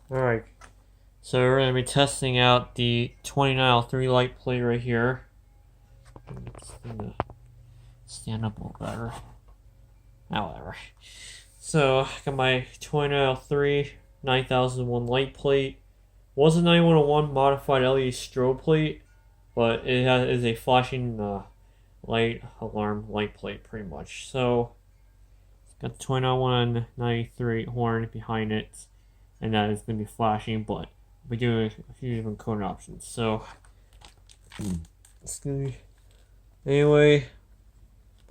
Alright, so we're going to be testing out the 2903 light plate right here. It's gonna stand up a little better. However, so I got my 2903 9001 light plate. Was a 9101 modified LED strobe plate, but it is a flashing light alarm light plate pretty much. So got the 2993 horn behind it, and that is going to be flashing, but we do a few different code options. So, anyway,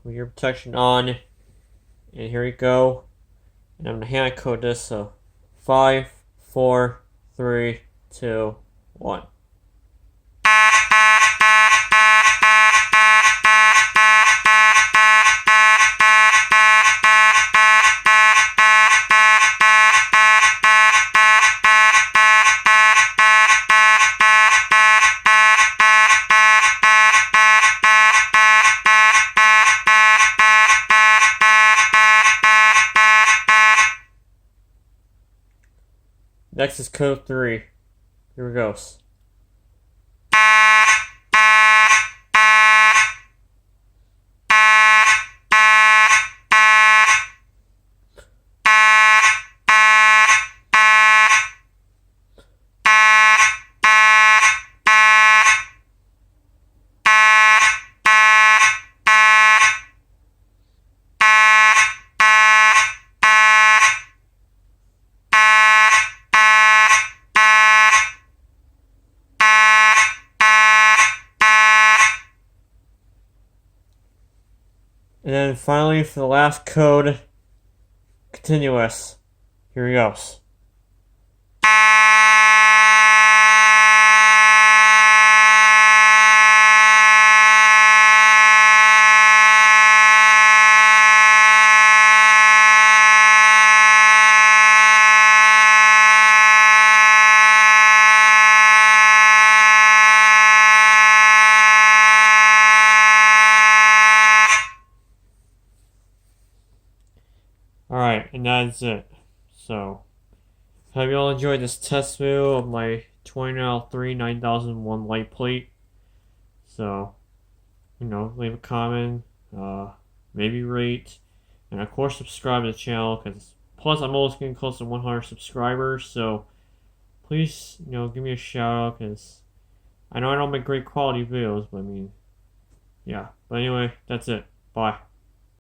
put your protection on, and here we go. And I'm going to hand code this, so 5, 4, 3, 2, 1. Next is code 3. Here it goes. And then finally, for the last code, continuous. Here he goes. Alright, and that's it. So, hope you all enjoyed this test video of my 2903 9001 light plate. So, leave a comment, maybe rate, and of course subscribe to the channel, because plus I'm almost getting close to 100 subscribers, so please, give me a shout out, because I know I don't make great quality videos, but yeah. But anyway, that's it. Bye.